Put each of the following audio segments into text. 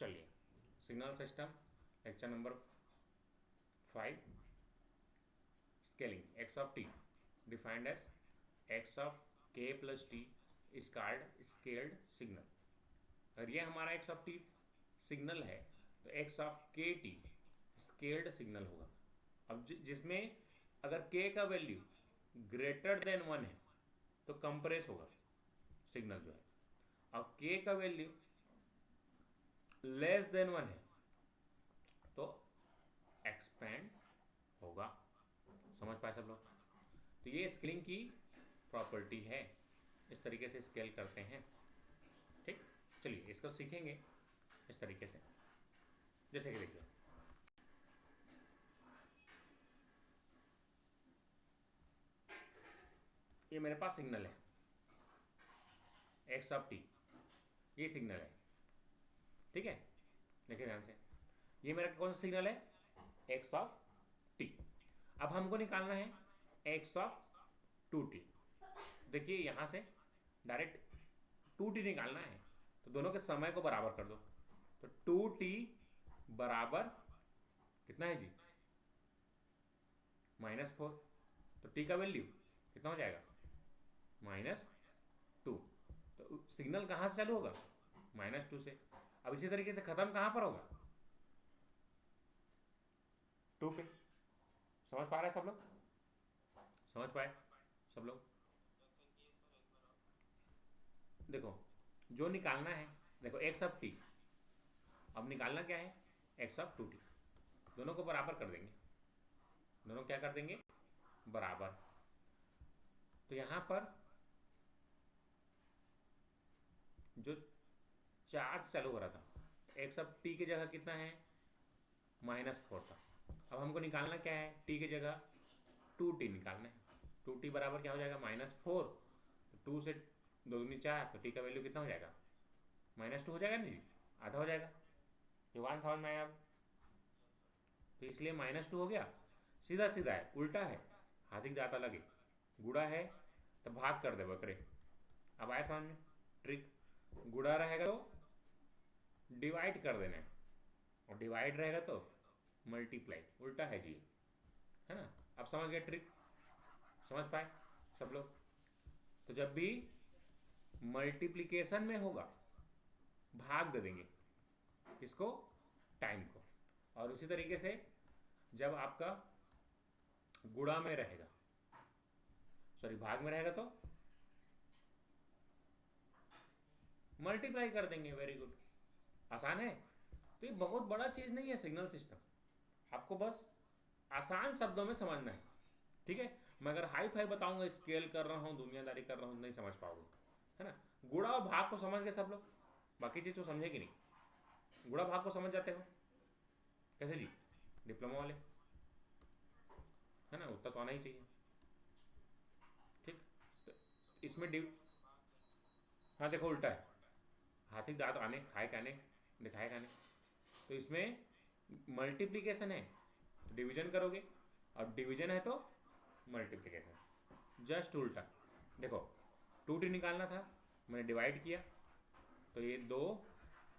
चलिए, signal system lecture number 5, scaling x of t defined as x of k plus t is called scaled signal. अगर ये हमारा x of t signal है तो x of k t scaled signal होगा। अब जिसमें अगर के का वैल्यू ग्रेटर देन 1 है तो कंप्रेस होगा सिग्नल जो है, और के का वैल्यू लेस देन 1 है तो एक्सपेंड होगा। समझ पाए सब लोग? तो ये स्केलिंग की प्रॉपर्टी है, इस तरीके से स्केल करते हैं। ठीक, चलिए इसको सीखेंगे इस तरीके से। जैसे कि देखिए, ये मेरे पास सिग्नल है एक्स ऑफ टी, ये सिग्नल है। ठीक है, देखिए ध्यान से, ये मेरा कौन सा सिग्नल है? X of T. अब हमको निकालना है एक्स ऑफ 2t। देखिए यहाँ से डायरेक्ट 2t निकालना है तो दोनों के समय को बराबर कर दो। तो 2t बराबर कितना है जी? -4। तो t का वैल्यू कितना हो जाएगा? -2। तो सिग्नल कहाँ से चालू होगा? -2 से। अब इसी तरीके से खत्म कहाँ पर होगा? 2 पे। समझ पा रहे हैं सब लोग? समझ पाए सब लोग? देखो, जो निकालना है, देखो एक्स ऑफ टी, अब निकालना क्या है? X of 2t। दोनों को बराबर कर देंगे, दोनों क्या कर देंगे? बराबर। तो यहां पर जो चार्ज चालू हो रहा था, एक्स ऑफ टी की जगह कितना है? -4 था। अब हमको निकालना क्या है? टी की जगह 2t निकालना है। 2t बराबर क्या हो जाएगा? -4। तो 2 से 2 दूनी 4, तो टी का वैल्यू कितना हो जाएगा? -2 हो जाएगा नहीं, आधा हो जाएगा। युवान समझ में आया? अब तो इसलिए -2 हो गया। सीधा सीधा है, उल्टा है, हाथी जाता लगे, गुड़ा है तो भाग कर दे बकरे। अब आया समझ में ट्रिक? गुड़ा रहेगा तो डिवाइड कर देना है, और डिवाइड रहेगा तो मल्टीप्लाई, उल्टा है जी, है ना? अब समझ गए ट्रिक? समझ पाए सब लोग? तो जब भी मल्टीप्लिकेशन में होगा भाग दे देंगे इसको, टाइम को। और उसी तरीके से जब आपका गुणा में रहेगा, सॉरी भाग में रहेगा तो मल्टीप्लाई कर देंगे। वेरी गुड, आसान है। तो ये बहुत बड़ा चीज़ नहीं है सिग्नल सिस्टम, आपको बस आसान शब्दों में समझना है। ठीक है, मैं अगर हाई फाई बताऊंगा, स्केल कर रहा हूँ, दुनियादारी कर रहा हूँ, नहीं समझ पाओगे, है ना? गुणा और भाग को समझ गए सब लोग, बाकी चीज़ तो समझेगी नहीं। गुणा भाग को समझ जाते हो कैसे जी? डिप्लोमा वाले, है ना? उतना तो आना ही चाहिए। ठीक, तो इसमें हाँ देखो उल्टा है, हाथी दांत आने खाए खाने दिखाए खाने। तो इसमें मल्टीप्लिकेशन है तो डिवीजन करोगे, और डिवीजन है तो मल्टीप्लिकेशन, जस्ट उल्टा। देखो 2t निकालना था, मैंने डिवाइड किया तो ये 2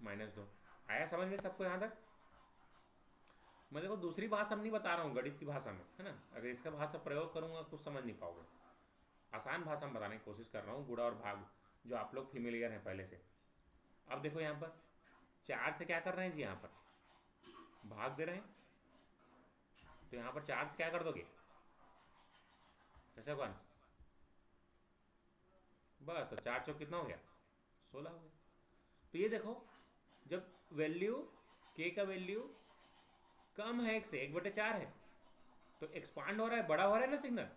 -2 आया समझ में सबको यहाँ तक? मैं देखो दूसरी भाषा में नहीं बता रहा हूँ, गणित की भाषा में, है ना? अगर इसका भाषा प्रयोग करूँगा कुछ समझ नहीं पाओगे। आसान भाषा में बताने की कोशिश कर रहा हूँ, गुणा और भाग जो आप लोग फेमिलियर हैं पहले से। अब देखो यहाँ पर 4 से क्या कर रहे हैं जी? यहाँ पर भाग दे रहे हैं, तो यहाँ पर 4 से क्या कर दोगे? कैसे कौन? बस, तो 4 चौक कितना हो गया? 16 हो गया। तो ये देखो, जब वैल्यू के का वैल्यू कम है 1 से, 1/4 है, तो एक्सपांड हो रहा है, बड़ा हो रहा है ना सिग्नल।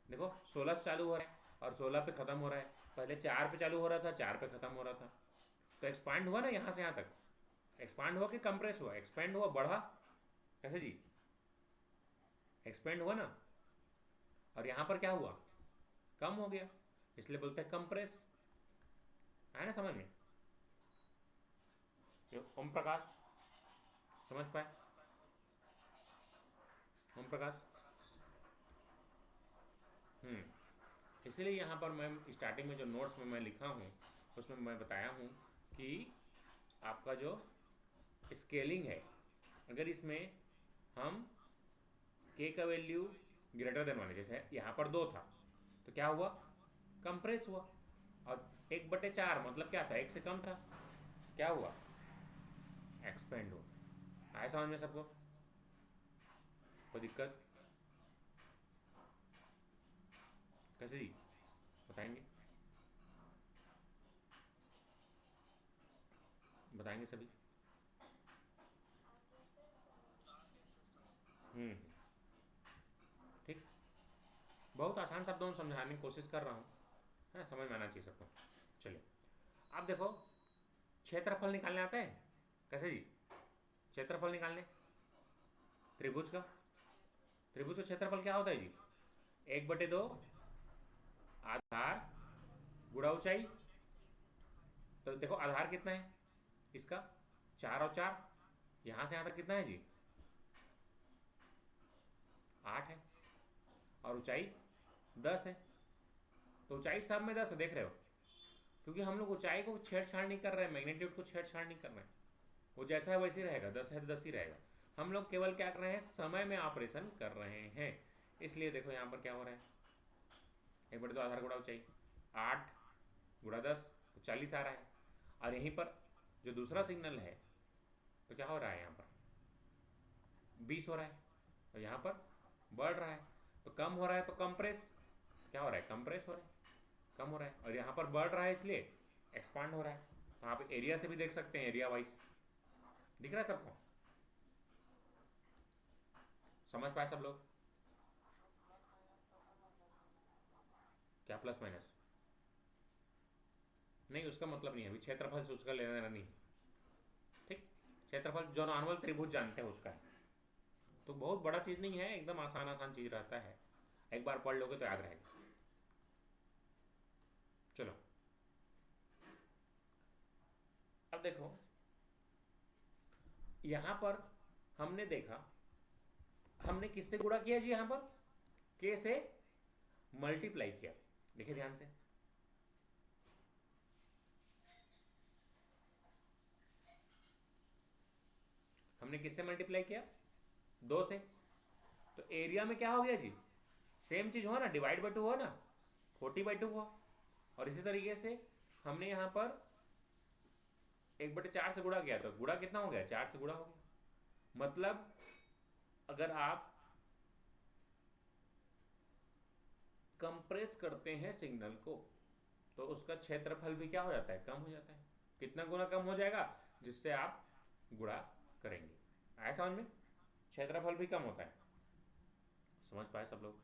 देखो 16 से चालू हो रहा है और 16 पे खत्म हो रहा है, पहले 4 पे चालू हो रहा था, 4 पे खत्म हो रहा था। तो एक्सपांड हुआ ना यहाँ से यहाँ तक, एक्सपांड हुआ कि कंप्रेस हुआ? एक्सपेंड हुआ, बढ़ा। कैसे जी? एक्सपेंड हुआ ना, और यहाँ पर क्या हुआ? कम हो गया, इसलिए बोलते हैं कंप्रेस। आया ना समझ में? ओम प्रकाश समझ पाए? ओम प्रकाश, इसलिए यहाँ पर मैं स्टार्टिंग में जो नोट्स में मैं लिखा हूँ उसमें मैं बताया हूँ कि आपका जो स्केलिंग है। अगर इसमें हम के का वैल्यू ग्रेटर देन 1 है, जैसे यहाँ पर 2 था तो क्या हुआ, कंप्रेस हुआ। और 1/4 मतलब क्या था, 1 से कम था, क्या हुआ, एक्सपेंड हुआ। आया समझ में सबको, कोई दिक्कत? कैसे जी बताएंगे, बताएंगे सभी। ठीक, बहुत आसान शब्दों में समझाने की कोशिश कर रहा हूँ, है ना, समझ में आना चाहिए सबको। चलिए आप देखो, क्षेत्रफल निकालने आता है कैसे जी, क्षेत्रफल निकालने त्रिभुज का, त्रिभुज का क्षेत्रफल क्या होता है जी, 1/2 आधार गुणा ऊंचाई। तो देखो आधार कितना है इसका, 4 और 4, यहाँ से यहाँ तक कितना है जी, 8 है, और ऊंचाई 10 है। तो ऊंचाई सब में 10 है, देख रहे हो, क्योंकि हम लोग ऊंचाई को छेड़छाड़ नहीं कर रहे हैं, मैग्नीट्यूड को छेड़छाड़ नहीं कर रहे हैं, वो जैसा है वैसे ही रहेगा, 10 है तो 10 ही रहेगा। हम लोग केवल क्या कर रहे हैं, समय में ऑपरेशन कर रहे हैं। इसलिए देखो यहाँ पर क्या हो रहा है, 1/2 आधार गुणा ऊंचाई, 8 गुणा 10 तो 40 आ रहा है। और यहीं पर जो दूसरा सिग्नल है तो क्या हो रहा है, यहाँ पर 20 हो रहा है, तो यहाँ पर बढ़ रहा है। तो कम हो रहा है तो कंप्रेस, क्या हो रहा है, कंप्रेस हो रहा है, कम हो रहा है। और यहाँ पर बढ़ रहा है इसलिए एक्सपांड हो रहा है। तो आप एरिया से भी देख सकते हैं, एरिया वाइज दिख रहा है सबको, समझ पाए सब लोग? क्या प्लस माइनस नहीं, उसका मतलब नहीं है, अभी क्षेत्रफल से उसका लेना देना नहीं है। ठीक, क्षेत्रफल जो नॉर्मल त्रिभुज जानते हैं उसका है, तो बहुत बड़ा चीज़ नहीं है, एकदम आसान आसान चीज़ रहता है, एक बार पढ़ लोगे तो याद रहेगा। चलो अब देखो, यहाँ पर हमने देखा, हमने किससे गुणा किया जी, यहाँ पर के से मल्टीप्लाई किया। देखिए ध्यान से, हमने किससे मल्टीप्लाई किया, 2 से। तो एरिया में क्या हो गया जी, सेम चीज हुआ ना, डिवाइड बाई 2 हुआ ना, 40/2 हुआ। और इसी तरीके से हमने यहाँ पर 1/4 से गुणा किया, तो गुणा कितना हो गया, 4 से गुणा हो गया। मतलब अगर आप कंप्रेस करते हैं सिग्नल को तो उसका क्षेत्रफल भी क्या हो जाता है, कम हो जाता है। कितना गुना कम हो जाएगा, जिससे आप गुणा करेंगे। आया समझ में, क्षेत्रफल भी कम होता है, समझ पाए सब लोग?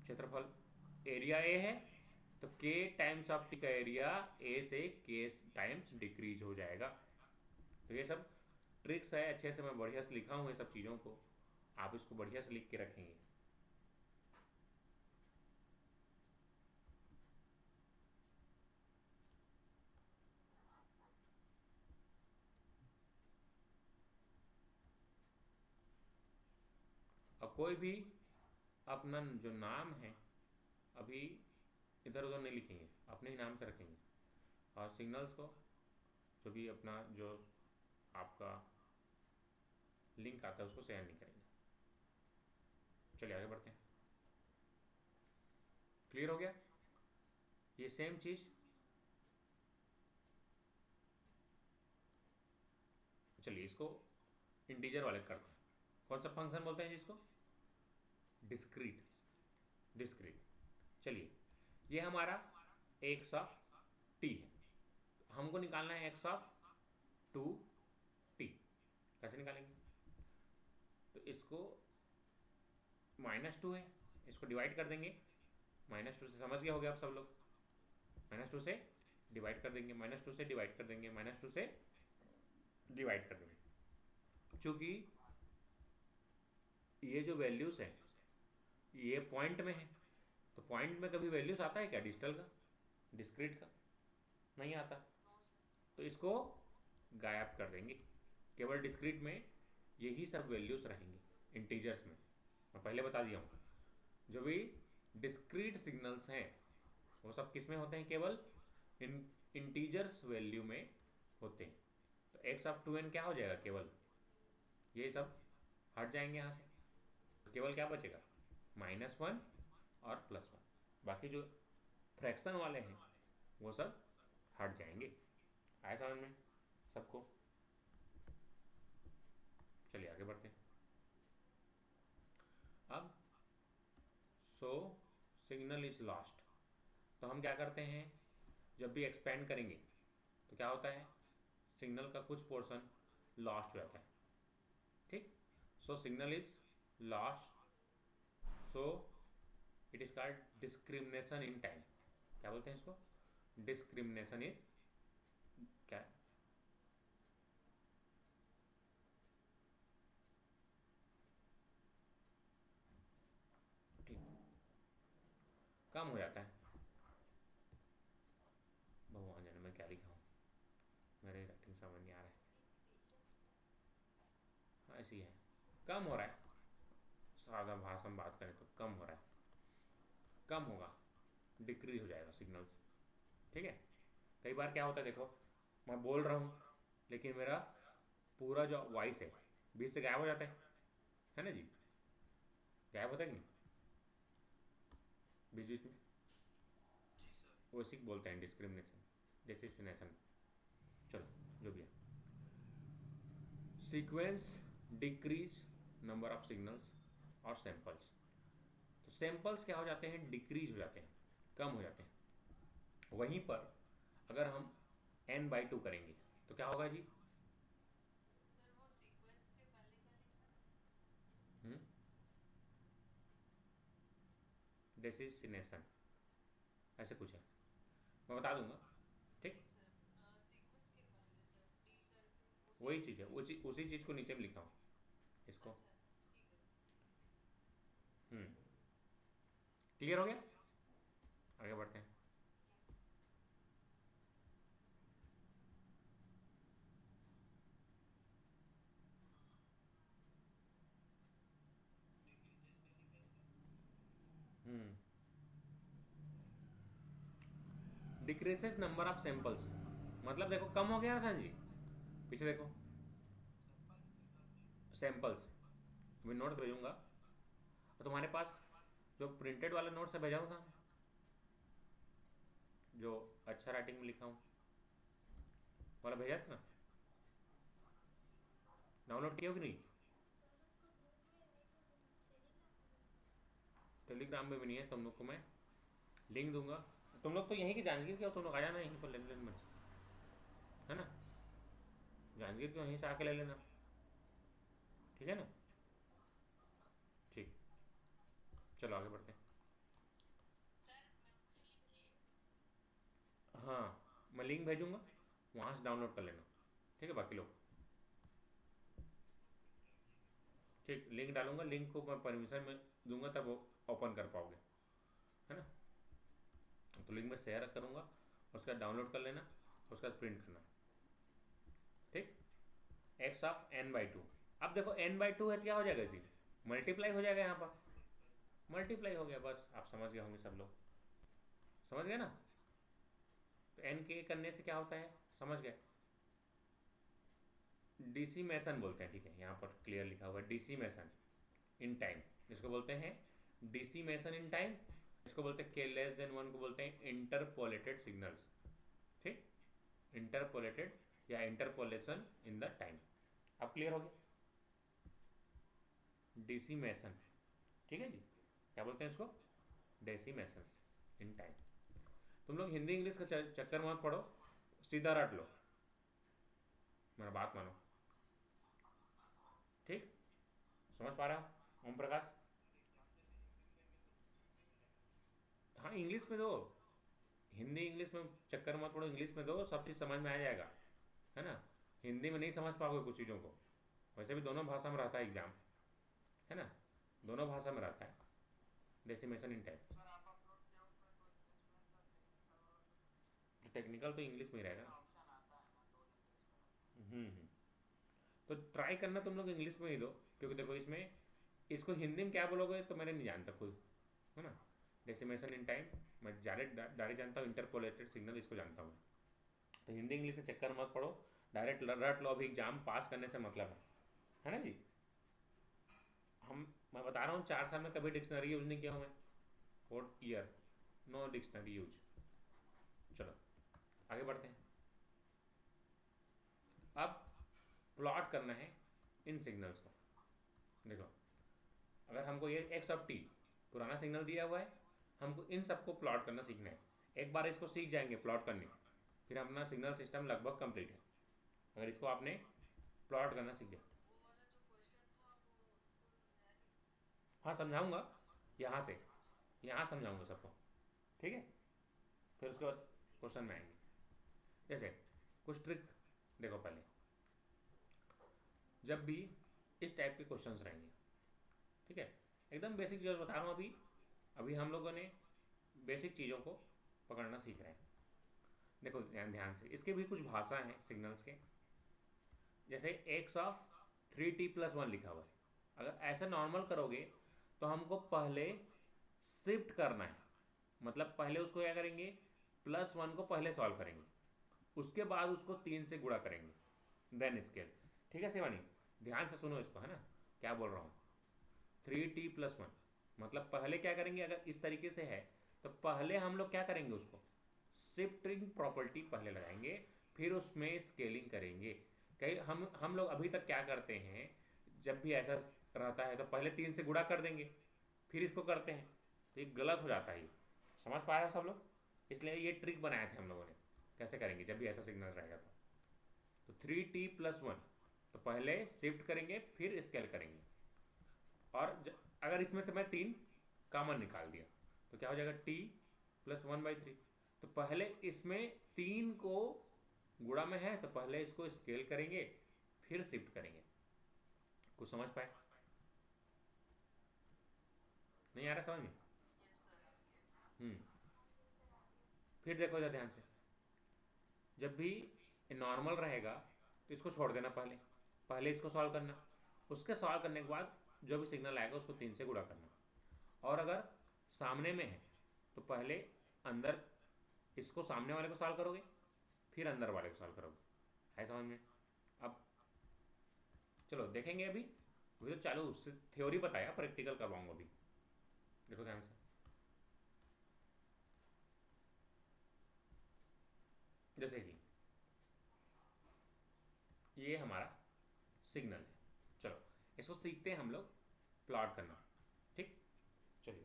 क्षेत्रफल एरिया ए है तो के टाइम्स ऑफ टी का एरिया ए से के टाइम्स डिक्रीज हो जाएगा। तो ये सब ट्रिक्स है, अच्छे से मैं बढ़िया से लिखा हूँ ये सब चीज़ों को, आप इसको बढ़िया से लिख के रखेंगे। और कोई भी अपना जो नाम है अभी इधर उधर नहीं लिखेंगे, अपने ही नाम से रखेंगे। और सिग्नल्स को जो भी अपना जो आपका लिंक आता है उसको शेयर नहीं करेंगे। चलिए आगे बढ़ते हैं, क्लियर हो गया? ये सेम चीज़, चलिए इसको इंटीजर वाले करते हैं। कौन सा फंक्शन बोलते हैं जिसको, डिस्क्रीट, डिस्क्रीट। चलिए ये हमारा एक्स ऑफ टी है, हमको निकालना है एक्स ऑफ 2t। कैसे निकालेंगे, तो इसको -2 है, इसको डिवाइड कर देंगे, -2 से, समझ गया हो गया आप सब लोग, -2 से डिवाइड कर देंगे, -2 से डिवाइड कर देंगे, -2 से डिवाइड कर देंगे। चूँकि ये जो वैल्यूज़ हैं ये पॉइंट में है, तो पॉइंट में कभी वैल्यूज आता है क्या, डिजिटल का, डिस्क्रीट का नहीं आता, तो इसको गायब कर देंगे। केवल डिस्क्रीट में यही सब वैल्यूज रहेंगी, इंटीजर्स में। मैं पहले बता दिया हूँ, जो भी डिस्क्रीट सिग्नल्स हैं वो सब किस में होते हैं, केवल इंटीजर्स वैल्यू में होते हैं। तो एक्स ऑफ 2n क्या हो जाएगा, केवल ये सब हट जाएंगे यहाँ से, तो केवल क्या बचेगा, -1 और +1, बाकी जो फ्रैक्शन वाले हैं वो सब हट जाएंगे। आया समझ में सबको? चलिए आगे बढ़ते हैं। अब सो सिग्नल इज लॉस्ट, तो हम क्या करते हैं, जब भी एक्सपेंड करेंगे तो क्या होता है, सिग्नल का कुछ पोर्शन लॉस्ट हो जाता है। ठीक, so signal is lost, so it is called discrimination in time. क्या बोलते हैं इसको, डिस्क्रिमिनेशन इज क्या, ठीक, कम हो जाता है। भगवान जाने मैं क्या लिखा हूँ, मेरे राइटिंग समझ नहीं आ रहा है। हाँ ऐसी है, कम हो रहा है, सादा भाषा में बात करें तो कम हो रहा है, कम होगा, डिक्रीज हो जाएगा सिग्नल्स। ठीक है, कई बार क्या होता है, देखो मैं बोल रहा हूँ लेकिन मेरा पूरा जो वॉइस है बीच से गायब हो जाता है ना जी, गायब होता है कि नहीं बीच बीच में, वो इसी को बोलते हैं डिस्क्रिमिनेशन, डेसिनेशन। चलो जो भी है, sequence decrease number of signals और सैंपल्स, तो सैंपल्स क्या हो जाते हैं, डिक्रीज हो जाते हैं, कम हो जाते हैं। वहीं पर अगर हम n/2 करेंगे तो क्या होगा जी, डेसिनेशन ऐसे कुछ है, मैं बता दूंगा। ठीक, वही चीज़ है, उसी चीज़ को नीचे में लिखा हूँ इसको। क्लियर हो गया, आगे बढ़ते हैं। डिक्रीजेस नंबर ऑफ सैंपल्स, मतलब देखो कम हो गया ना जी, पीछे देखो सैंपल्स, अभी नोट्स भेजूंगा और तुम्हारे पास जो प्रिंटेड वाला नोट्स है भेजाऊंगा, जो अच्छा राइटिंग में लिखा हूँ वाला भेजा था ना, डाउनलोड किया हो कि नहीं, टेलीग्राम में भी नहीं है, तुम लोग को मैं लिंक दूंगा। तुम लोग तो यहीं की जांजगीर के हो, तुम लोग आ जाना यहीं पर ले लेना मेरे से, है ना, जांजगीर के यहीं से आके ले लेना, ठीक है ना। ठीक, चलो आगे बढ़ते हैं। हाँ मैं लिंक भेजूंगा, वहाँ से डाउनलोड कर लेना, ठीक है बाकी लोग। ठीक, लिंक डालूंगा, लिंक को मैं परमिशन में दूंगा तब वो ओपन कर पाओगे, है ना। तो लिंक में शेयर करूँगा, उसका डाउनलोड कर लेना, उसका प्रिंट करना। ठीक, x(n/2), अब देखो n/2 है, क्या हो जाएगा जी, मल्टीप्लाई हो जाएगा, यहाँ पर मल्टीप्लाई हो गया, बस आप समझ गए होंगे सब लोग, समझ गए ना। तो n के करने से क्या होता है, समझ गए, डिसीमेशन बोलते हैं, ठीक है, यहाँ पर क्लियर लिखा हुआ है डिसीमेशन इन टाइम, इसको बोलते हैं डिसीमेशन इन टाइम, इसको बोलते हैं k<1 को बोलते हैं इंटरपोलेटेड सिग्नल्स। ठीक, इंटरपोलेटेड या इंटरपोलेशन इन द टाइम, अब क्लियर हो गया, डिसीमेशन, ठीक है जी, क्या बोलते हैं इसको, डेसिमेशन इन टाइम। तुम लोग हिंदी इंग्लिश का चक्कर मत पड़ो, सीधा रट लो, मेरा बात मानो। ठीक, समझ पा रहा हूँ ओम प्रकाश? हाँ इंग्लिश में दो, हिंदी इंग्लिश में चक्कर मत पड़ो, इंग्लिश में दो, सब चीज़ समझ में आ जाएगा, है ना। हिंदी में नहीं समझ पाओगे कुछ चीज़ों को, वैसे भी दोनों भाषा में रहता है एग्ज़ाम, है ना, दोनों भाषा में रहता है डेसिमेशन इन टाइप। टेक्निकल तो इंग्लिश में ही रहेगा ना। हम्म। तो ट्राई करना तुम लोग इंग्लिश में ही दो, क्योंकि देखो इसमें इसको हिंदी में क्या बोलोगे तो मैंने नहीं जानता खुद, है ना। डेसिमेशन इन टाइम मैं डायरेक्ट जानता हूँ, इंटरपोलेटेड सिग्नल इसको जानता हूँ, तो हिंदी इंग्लिश से चक्कर मत पड़ो, डायरेक्ट रट लो भी एग्जाम पास करने से मतलब है ना जी। मैं बता रहा हूँ 4 साल में कभी डिक्शनरी यूज नहीं किया हूँ मैं, 4 ईयर नो डिक्शनरी यूज। चलो आगे बढ़ते हैं। अब प्लॉट करना है इन सिग्नल्स को। देखो अगर हमको ये एक्स ऑफ टी पुराना सिग्नल दिया हुआ है, हमको इन सबको प्लॉट करना सीखना है। एक बार इसको सीख जाएंगे प्लॉट करने, फिर अपना सिग्नल सिस्टम लगभग कंप्लीट है, अगर इसको आपने प्लॉट करना सीख गया। हाँ समझाऊंगा, यहाँ से यहाँ समझाऊंगा सबको, ठीक है। फिर उसके बाद क्वेश्चन में आएंगे। जैसे कुछ ट्रिक देखो, पहले जब भी इस टाइप के क्वेश्चंस रहेंगे, ठीक है, एकदम बेसिक चीज़ बता रहा हूँ अभी। अभी हम लोगों ने बेसिक चीज़ों को पकड़ना सीख रहे हैं। देखो ध्यान ध्यान से, इसके भी कुछ भाषा हैं सिग्नल्स के। जैसे एक्स ऑफ 3t+1 लिखा हुआ है, अगर ऐसा नॉर्मल करोगे तो हमको पहले शिफ्ट करना है, मतलब पहले उसको क्या करेंगे, +1 को पहले सॉल्व करेंगे, उसके बाद उसको 3 से गुणा करेंगे, देन स्केल। ठीक है शिवानी, ध्यान से सुनो इसको, है ना क्या बोल रहा हूँ। 3t+1 मतलब पहले क्या करेंगे, अगर इस तरीके से है तो पहले हम लोग क्या करेंगे, उसको शिफ्टिंग प्रॉपर्टी पहले लगाएंगे, फिर उसमें स्केलिंग करेंगे। कई हम लोग अभी तक क्या करते हैं, जब भी ऐसा रहता है तो पहले 3 से गुणा कर देंगे फिर इसको करते हैं, तो ये गलत हो जाता है। ये समझ पा रहे हो सब लोग, इसलिए ये ट्रिक बनाए थे हम लोगों ने कैसे करेंगे जब भी ऐसा सिग्नल रहेगा। तो 3t+1 तो पहले शिफ्ट करेंगे फिर स्केल करेंगे, और अगर इसमें से मैं 3 कॉमन निकाल दिया तो क्या हो जाएगा, t+1/3। तो पहले इसमें 3 को गुणा में है तो पहले इसको स्केल करेंगे फिर शिफ्ट करेंगे। कुछ समझ पाए? नहीं आ रहा समझ में? हम्म। फिर देखो जरा ध्यान से, जब भी नॉर्मल रहेगा तो इसको छोड़ देना, पहले पहले इसको सॉल्व करना, उसके सॉल्व करने के बाद जो भी सिग्नल आएगा उसको 3 से गुणा करना, और अगर सामने में है तो पहले अंदर इसको सामने वाले को सॉल्व करोगे फिर अंदर वाले को सॉल्व करोगे। है समझ में? अब चलो देखेंगे, अभी तो चालू थ्योरी बताया, प्रैक्टिकल करवाऊंगा अभी। देखो ध्यान से, जैसे कि ये हमारा सिग्नल है, चलो इसको सीखते हैं हम लोग प्लॉट करना, ठीक। चलिए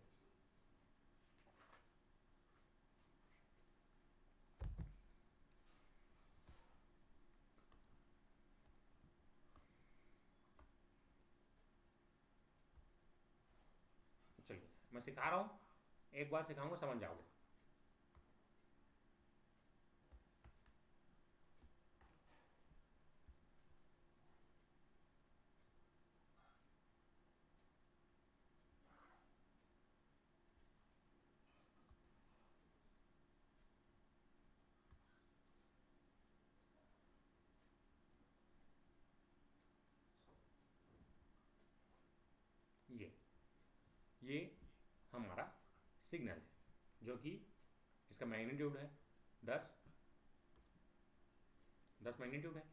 चलिए मैं सिखा रहा हूँ, एक बार सिखाऊंगा समझ जाओगे। ये ये हमारा सिग्नल है, जो कि इसका मैग्नीट्यूड है 10 10 मैग्नीट्यूड है,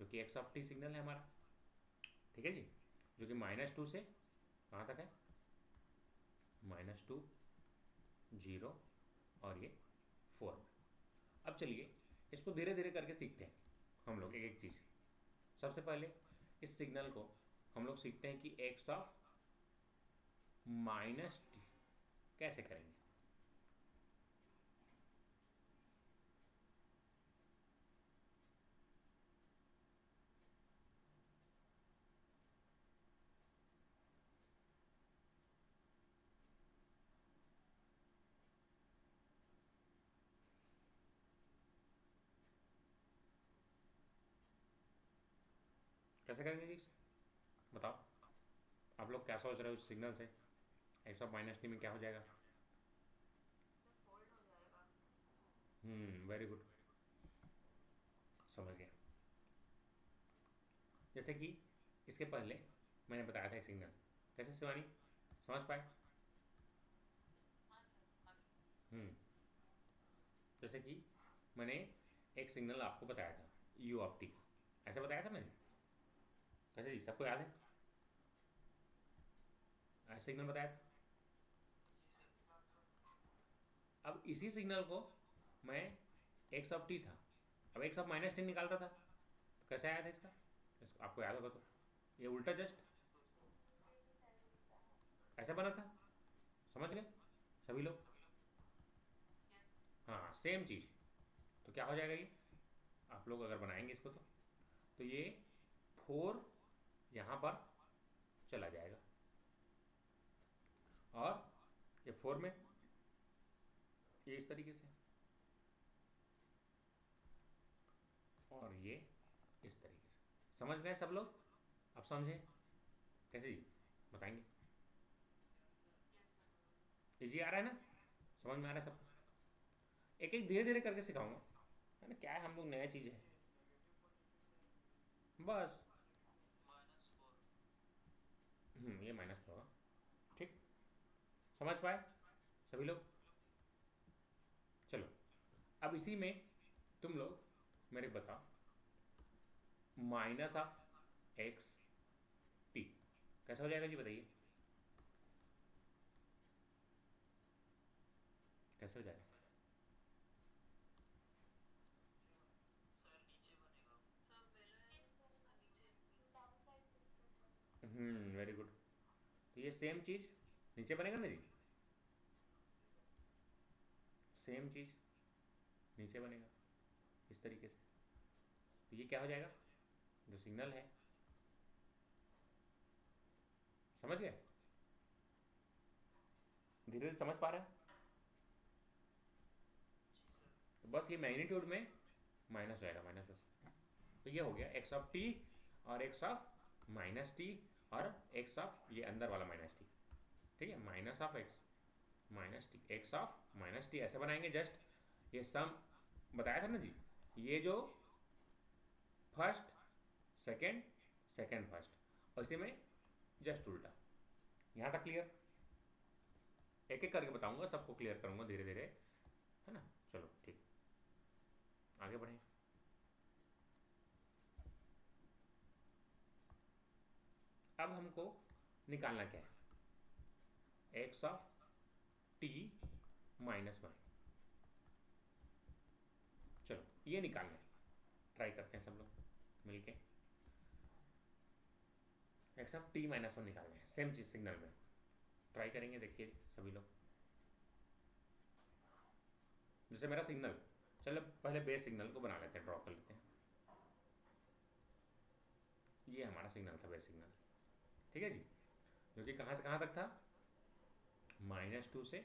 जो कि एक्स ऑफ टी सिग्नल है हमारा, ठीक है जी। जो कि -2 से कहाँ तक है, -2 0 और ये 4। अब चलिए इसको धीरे धीरे करके सीखते हैं हम लोग एक एक चीज़। सबसे पहले इस सिग्नल को हम लोग सीखते हैं कि एक्स ऑफ -t कैसे करेंगे। कैसे करेंगे जी, बताओ आप लोग क्या सोच रहे हो इस सिग्नल से, एक्स ऑफ -t में क्या हो जाएगा? वेरी गुड, समझ गया। जैसे कि इसके पहले मैंने बताया था एक सिग्नल, कैसे शिवानी समझ पाए? हम्म। जैसे कि मैंने एक सिग्नल आपको बताया था u ऑफ t, ऐसा बताया था ना जी? कैसे जी, सबको याद है? ऐसा सिग्नल बताया था। अब इसी सिग्नल को मैं एक्स ऑफ टी था, अब एक्स ऑफ माइनस टी निकालता था, तो कैसे आया था इसका? आपको याद होगा तो ये उल्टा जस्ट ऐसा बना था। समझ गए सभी लोग? हाँ सेम चीज़। तो क्या हो जाएगा ये, आप लोग अगर बनाएंगे इसको तो ये 4 यहाँ पर चला जाएगा, और ये 4 में ये इस तरीके से, और ये इस तरीके से। समझ गए सब लोग? अब समझे कैसे जी, बताएंगे? इजी आ रहा है ना, समझ में आ रहा है सबको? एक एक धीरे धीरे करके सिखाऊंगा, है ना, क्या है हम लोग नया चीज़ है बस। ये माइनस होगा, ठीक, समझ पाए सभी लोग? चलो अब इसी में तुम लोग मेरे बताओ, माइनस ऑफ एक्स टी कैसा हो जाएगा जी, बताइए कैसे हो जाएगा? Very good. तो ये सेम चीज़ नीचे बनेगा ना जी, सेम चीज़ नीचे बनेगा इस तरीके से। तो ये क्या हो जाएगा, जो सिग्नल है, समझ गए? धीरे धीरे समझ पा रहे हैं? तो बस ये मैग्नीट्यूड में माइनस हो जाएगा, -10। तो ये हो गया एक्स ऑफ टी और एक्स ऑफ माइनस टी और एक्स ऑफ ये अंदर वाला माइनस टी, ठीक है, minus of x minus T, x of minus T ऐसे बनाएंगे जस्ट। ये सम बताया था ना जी, ये जो फर्स्ट सेकंड सेकंड फर्स्ट, और इसी में जस्ट उल्टा। यहाँ तक क्लियर? एक एक करके बताऊंगा, सबको क्लियर करूंगा धीरे धीरे, है ना। चलो ठीक, आगे बढ़ें। अब हमको निकालना क्या है, एक्स ऑफ टी -1। चलो ये निकालना है, ट्राई करते हैं सब लोग मिलके। एक्स ऑफ टी -1 निकालना है, सेम चीज़ सिग्नल में ट्राई करेंगे, देखिए सभी लोग। जैसे मेरा सिग्नल, चलो पहले बेस सिग्नल को बना लेते हैं, ड्रॉ कर लेते हैं। ये हमारा सिग्नल था, बेस सिग्नल, ठीक है जी, जो कि कहाँ से कहाँ तक था, -2 से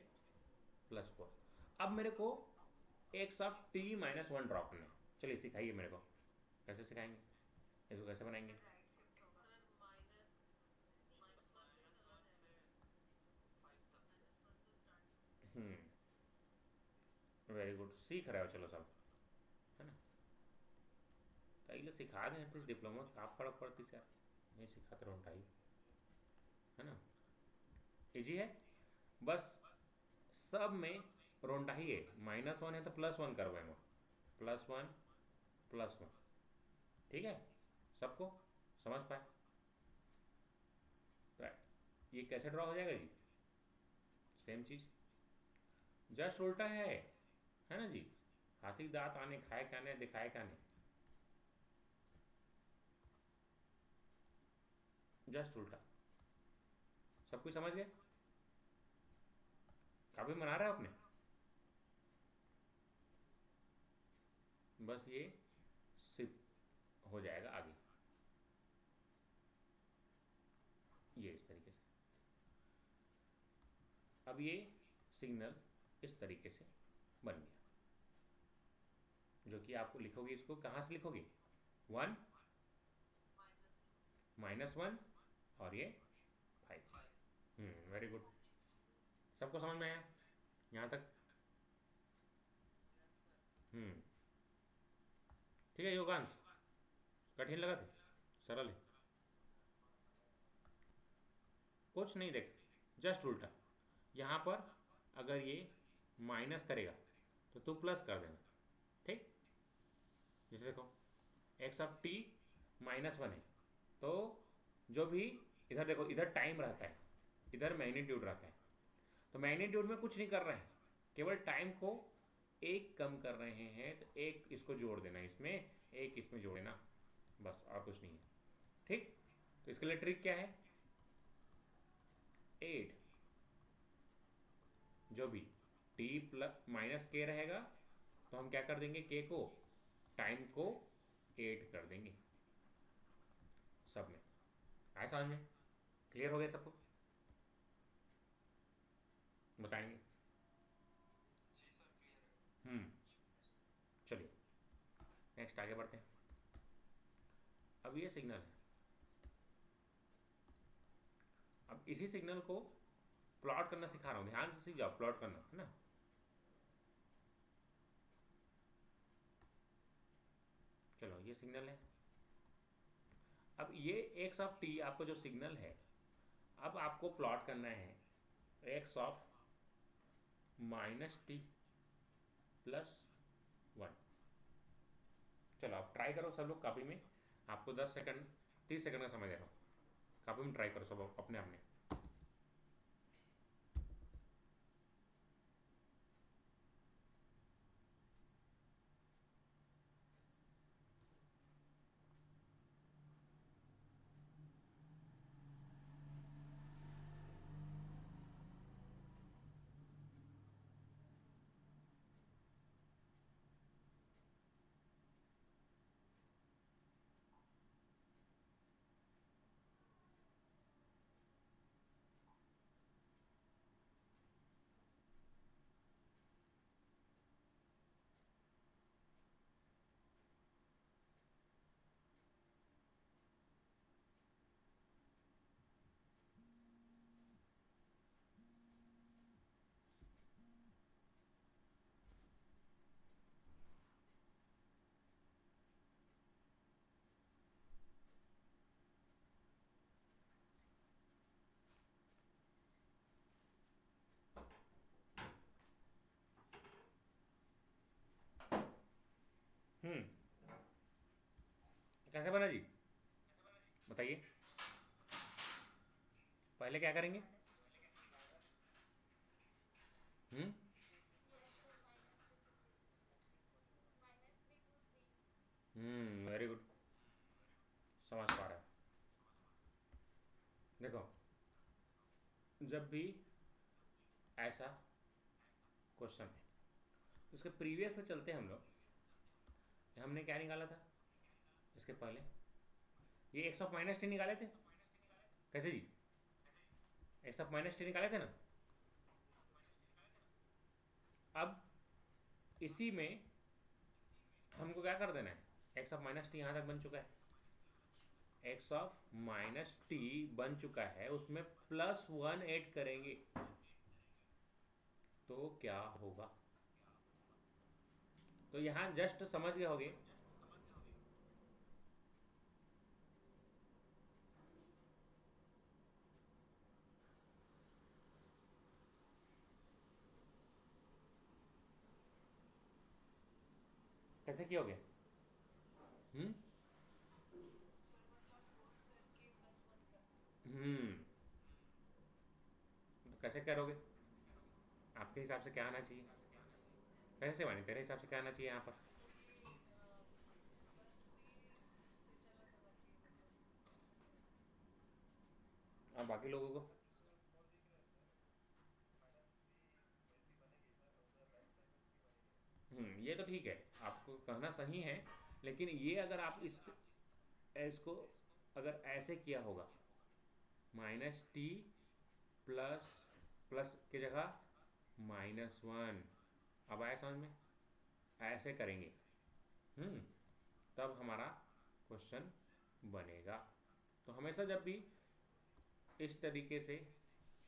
+4। अब मेरे को एक्स ऑफ टी -1 ड्रॉ करना है। चलिए सिखाइए मेरे को, कैसे सिखाएंगे, इसको कैसे बनाएंगे? वेरी गुड, सीख रहे हो चलो सब, है ना। ताइले सिखा दें तो डिप्लोमा का फर्क पड़ती सर, नहीं सिखाते रहो टाइम, है ना, इजी है बस। सब में रोंडा ही है, -1 है तो +1 करवाएंगे, +1 +1, ठीक है, सबको समझ पाए? राइट, ये कैसे ड्रॉ हो जाएगा जी, सेम चीज़ जस्ट उल्टा है ना जी। हाथी दांत आने खाए क्या नहीं, दिखाए क्या नहीं, जस्ट उल्टा। सब कुछ समझ गए? काफी मना रहे हो अपने, बस ये सिप हो जाएगा आगे, ये इस तरीके से। अब ये सिग्नल इस तरीके से बन गया, जो कि आपको लिखोगे, इसको कहाँ से लिखोगे, 1 -1 और ये 5। वेरी गुड, सबको समझ में आया यहाँ तक? ठीक है योगांश, कठिन लगा था, सरल है, कुछ नहीं, देख जस्ट उल्टा। यहाँ पर अगर ये माइनस करेगा तो तू प्लस कर देना, ठीक। जैसे देखो एक्स ऑफ टी -1 है, तो जो भी इधर देखो, इधर टाइम रहता है, इधर मैग्नीट्यूड रहता है, तो मैग्नीट्यूड में कुछ नहीं कर रहे हैं, केवल टाइम को एक कम कर रहे हैं, तो एक इसको जोड़ देना इसमें, एक इसमें जोड़ देना, बस और कुछ नहीं है। ठीक, तो इसके लिए ट्रिक क्या है, 8 जो भी t प्लस माइनस के रहेगा, तो हम क्या कर देंगे, के को, टाइम को 8 कर देंगे सब में। आया समझ में? क्लियर हो गया सबको? बताएंगे। हम्म, चलिए नेक्स्ट आगे बढ़ते हैं। अब ये सिग्नल है, अब इसी सिग्नल को प्लॉट करना सिखा रहा हूँ, ध्यान से सीख जाओ, प्लॉट करना है ना। चलो ये सिग्नल है, अब ये एक्स ऑफ टी आपको जो सिग्नल है, अब आपको प्लॉट करना है एक्स ऑफ -t +1। चलो आप ट्राई करो सब लोग कॉपी में, आपको 10 सेकंड 30 सेकंड का समय दे रहा हूँ, कॉपी में ट्राई करो सब अपने अपने। हम्म, कैसे बना जी, बताइए। पहले क्या करेंगे, हम्म, वेरी गुड, समझ पा रहे हो। देखो, जब भी ऐसा क्वेश्चन है, उसके प्रीवियस में चलते हैं हम लोग, हमने क्या निकाला था इसके पहले, ये एक्स ऑफ -t निकाले थे, कैसे जी, एक्स ऑफ -t निकाले थे ना। अब इसी में हमको क्या कर देना है, एक्स ऑफ -t यहाँ तक बन चुका है, एक्स ऑफ -t बन चुका है, उसमें +1 ऐड करेंगे तो क्या होगा, तो यहाँ जस्ट समझ गए होगे। कैसे कियोगे, हम्म, हम्म, तो कैसे करोगे, आपके हिसाब से क्या आना चाहिए, कैसे मानी तेरे हिसाब से क्या आना चाहिए यहाँ पर, और बाकी लोगों को, ये तो ठीक है, आपको कहना सही है, लेकिन ये अगर आप इसको अगर ऐसे किया होगा, -t प्लस प्लस की जगह -1, अब आया समझ में, ऐसे करेंगे, हम्म, तब हमारा क्वेश्चन बनेगा। तो हमेशा जब भी इस तरीके से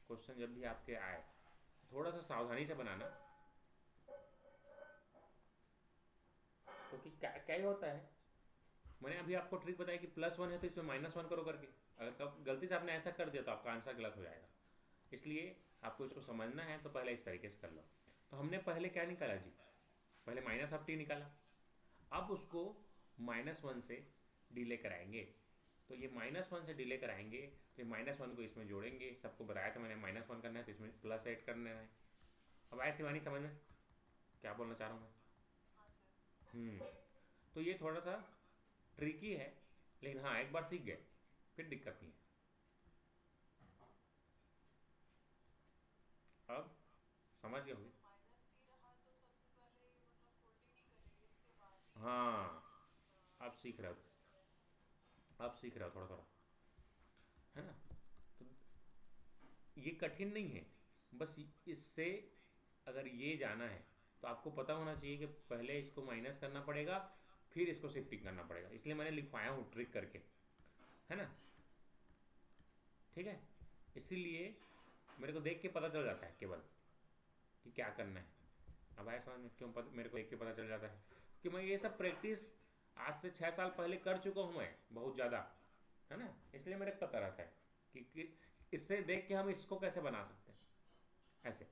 क्वेश्चन जब भी आपके आए, थोड़ा सा सावधानी से बनाना, क्योंकि क्या ही होता है, मैंने अभी आपको ट्रिक बताया कि +1 है तो इसमें -1 करो करके, अगर कब गलती से आपने ऐसा कर दिया तो आपका आंसर गलत हो जाएगा, इसलिए आपको इसको समझना है तो पहले इस तरीके से कर लो। तो हमने पहले क्या निकाला जी, पहले -t निकाला, अब उसको -1 से डिले कराएंगे। तो ये -1 से डिले कराएंगे, तो ये -1 को इसमें जोड़ेंगे। सबको बताया था मैंने -1 करना है तो इसमें प्लस ऐड करना है। अब आया शिवानी समझ में क्या बोलना चाह रहा हूँ मैं? तो ये थोड़ा सा ट्रिकी है, लेकिन हाँ एक बार सीख गए फिर दिक्कत नहीं है। अब समझ गए होंगे। हाँ अब सीख रहे हो, अब सीख रहे हो थोड़ा थोड़ा, है ना? तो ये कठिन नहीं है, बस इससे अगर ये जाना है तो आपको पता होना चाहिए कि पहले इसको माइनस करना पड़ेगा, फिर इसको शिफ्टिंग करना पड़ेगा। इसलिए मैंने लिखवाया हूँ ट्रिक करके, है ना? ठीक है, इसीलिए मेरे को देख के पता चल जाता है केवल कि क्या करना है। अब आया समझ में क्यों मेरे को देख के पता चल जाता है? कि मैं ये सब प्रैक्टिस आज से 6 साल पहले कर चुका हूँ मैं बहुत ज़्यादा, है ना? इसलिए मेरे को पता रहता है कि इससे देख के हम इसको कैसे बना सकते हैं ऐसे।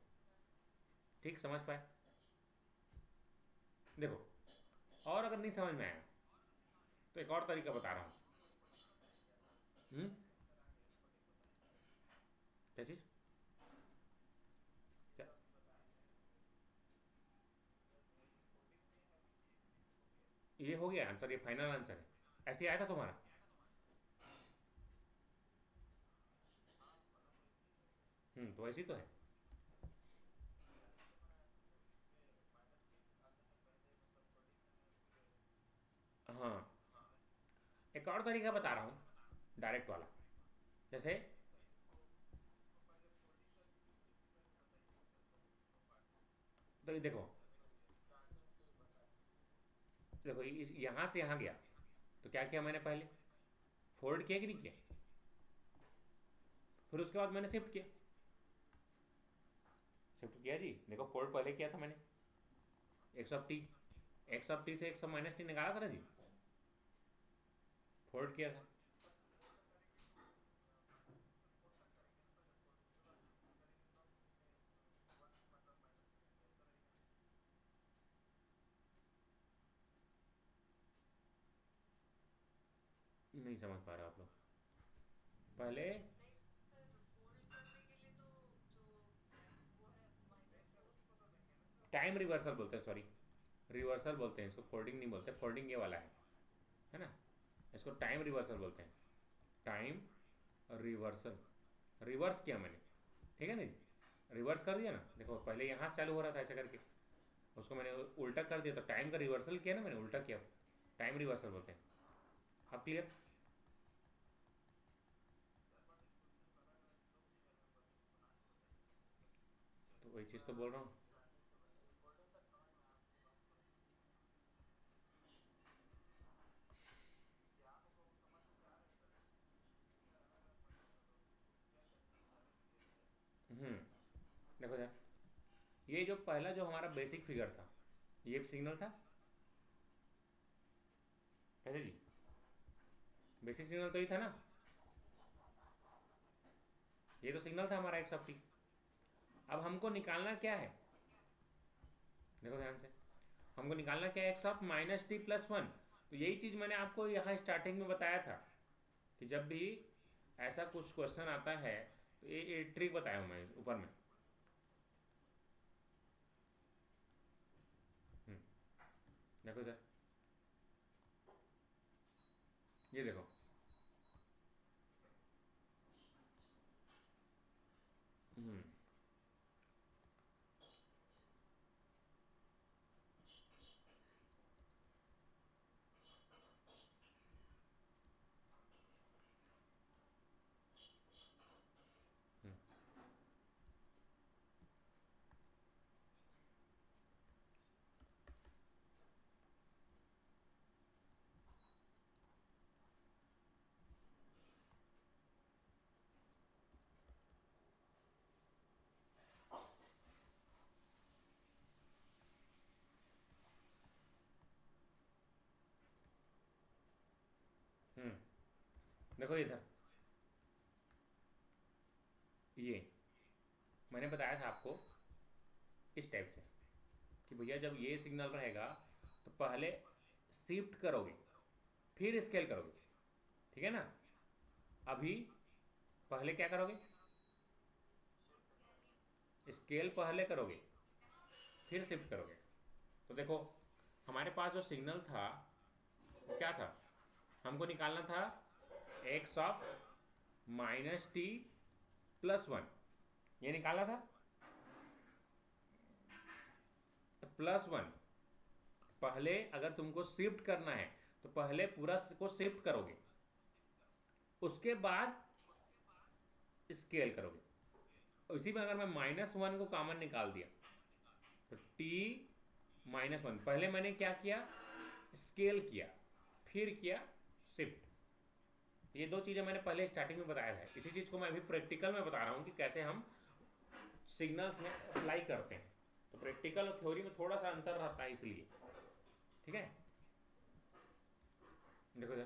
ठीक समझ पाए? देखो, और अगर नहीं समझ में आया तो एक और तरीका बता रहा हूँ। क्या चीज़? क्या? ये हो गया आंसर, ये फाइनल आंसर है? ऐसे ही आया था तुम्हारा? तो ऐसे ही तो है। हाँ एक और तरीका बता रहा हूँ, डायरेक्ट वाला। जैसे तो ये देखो, देखो यहाँ से यहाँ गया तो क्या किया मैंने पहले? फोल्ड किया कि नहीं किया? फिर उसके बाद मैंने शिफ्ट किया। शिफ्ट किया जी, देखो फोल्ड पहले किया था मैंने, एक्स ऑफ टी से एक्स ऑफ -टी निकाला था ना जी, फोल्ड किया था। नहीं समझ पा रहे हो आप लोग? पहले टाइम रिवर्सल बोलते हैं, सॉरी रिवर्सल बोलते हैं इसको, फोल्डिंग नहीं बोलते। फोल्डिंग ये वाला है ना? इसको टाइम रिवर्सल बोलते हैं। टाइम रिवर्सल, रिवर्स किया मैंने, ठीक है ना जी? रिवर्स कर दिया ना, देखो पहले यहाँ से चालू हो रहा था ऐसे करके, उसको मैंने उल्टा कर दिया तो टाइम का रिवर्सल किया ना मैंने, उल्टा किया, टाइम रिवर्सल बोलते हैं। अब क्लियर? तो वही चीज़ तो बोल रहा हूँ। हम्म देखो यार, ये जो पहला जो हमारा बेसिक फिगर था, ये सिग्नल था कैसे जी? बेसिक सिग्नल तो ये था ना, ये तो सिग्नल था हमारा एक्स ऑफ टी। अब हमको निकालना क्या है? देखो ध्यान से, हमको निकालना क्या है? x(-t+1)। तो यही चीज़ मैंने आपको यहाँ स्टार्टिंग में बताया था कि जब भी ऐसा कुछ क्वेश्चन आता है तो ये ट्रिक बताया हूँ मैं ऊपर में। हम्म, देखो इधर, ये देखो। हम्म हम्म हम्म देखो इधर, ये मैंने बताया था आपको इस टाइप से कि भैया जब ये सिग्नल रहेगा तो पहले शिफ्ट करोगे, फिर स्केल करोगे, ठीक है ना। अभी पहले क्या करोगे, स्केल पहले करोगे फिर शिफ्ट करोगे। तो देखो हमारे पास जो सिग्नल था वो क्या था, हमको निकालना था x of minus T plus one, ये निकालना था। प्लस वन पहले अगर तुमको शिफ्ट करना है तो पहले पूरा को शिफ्ट करोगे, उसके बाद स्केल करोगे। इसी में अगर मैं माइनस वन को कॉमन निकाल दिया तो टी माइनस वन, पहले मैंने क्या किया, स्केल किया फिर किया शिफ्ट। ये दो चीज़ें मैंने पहले स्टार्टिंग में बताया था, इसी चीज़ को मैं अभी प्रैक्टिकल में बता रहा हूँ कि कैसे हम सिग्नल्स में अप्लाई करते हैं। तो प्रैक्टिकल और थ्योरी में थोड़ा सा अंतर रहता है इसलिए, ठीक है। देखो जरा,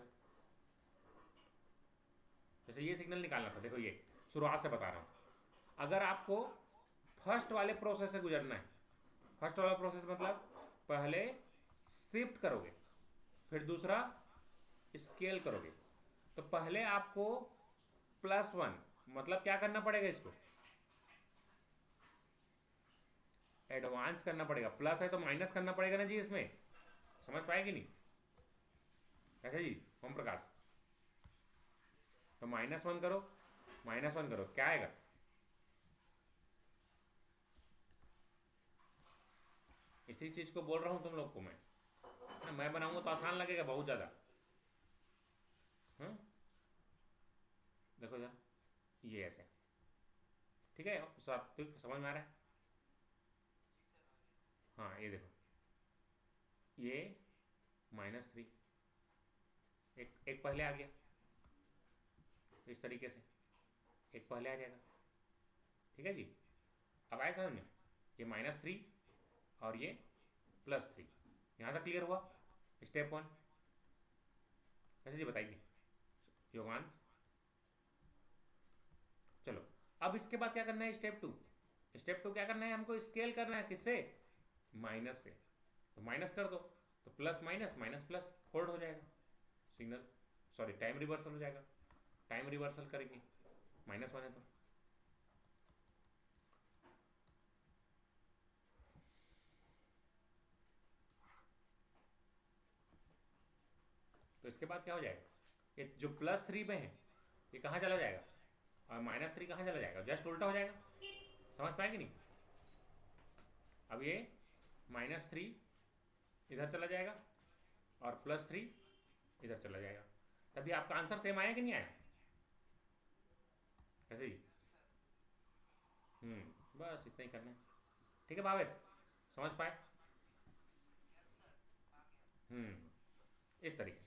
जैसे ये सिग्नल निकालना था, देखो ये शुरुआत से बता रहा हूँ। अगर आपको फर्स्ट वाले प्रोसेस से गुजरना है, फर्स्ट वाला प्रोसेस मतलब पहले शिफ्ट करोगे फिर दूसरा स्केल करोगे, तो पहले आपको प्लस वन मतलब क्या करना पड़ेगा, इसको एडवांस करना पड़ेगा। प्लस है तो माइनस करना पड़ेगा ना जी, इसमें समझ पाएगी नहीं कैसे जी ओम प्रकाश। तो माइनस वन करो, माइनस वन करो, क्या आएगा, इसी चीज को बोल रहा हूं तुम लोग को मैं बनाऊंगा तो आसान लगेगा बहुत ज़्यादा। देखो जरा ये ऐसे, ठीक है, सात्विक समझ में आ रहा है। हाँ ये देखो ये माइनस थ्री, एक पहले आ गया इस तरीके से, एक पहले आ जाएगा, ठीक है जी। अब आए समझ में, ये माइनस थ्री और ये प्लस थ्री, यहाँ तक क्लियर हुआ स्टेप वन। ऐसे जी बताइए योगांश। चलो अब इसके बाद क्या करना है, स्टेप टू। स्टेप टू क्या करना है, हमको स्केल करना है, किससे, माइनस से। तो माइनस कर दो तो plus minus minus plus fold हो जाएगा सिग्नल, सॉरी टाइम रिवर्सल हो जाएगा। टाइम रिवर्सल करेंगे माइनस वन है तो इसके बाद क्या हो जाएगा, ये जो प्लस थ्री में है ये कहाँ चला जाएगा और माइनस थ्री कहाँ चला जाएगा, जस्ट उल्टा हो जाएगा। समझ पाएगी नहीं। अब ये माइनस थ्री इधर चला जाएगा और प्लस थ्री इधर चला जाएगा, तभी आपका आंसर सेम आया कि नहीं आया, ऐसे ही। बस इतना ही करना है, ठीक है भावेश, समझ पाए। इस तरीके से।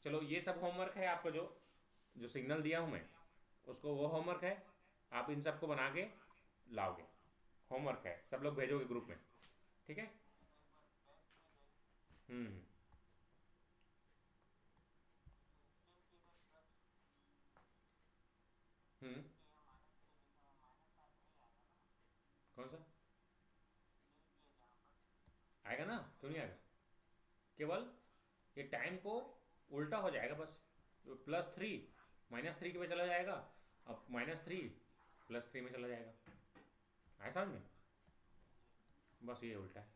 चलो ये सब होमवर्क है आपको, जो जो सिग्नल दिया हूँ मैं उसको, वो होमवर्क है, आप इन सबको बना के लाओगे। होमवर्क है, सब लोग भेजोगे ग्रुप में, ठीक है। हम्म हम्म कौन सा आएगा ना, क्यों नहीं आएगा, केवल ये टाइम को उल्टा हो जाएगा बस। प्लस थ्री माइनस थ्री के में चला जाएगा, अब माइनस थ्री प्लस थ्री में चला जाएगा, आया समझ में, बस ये उल्टा है।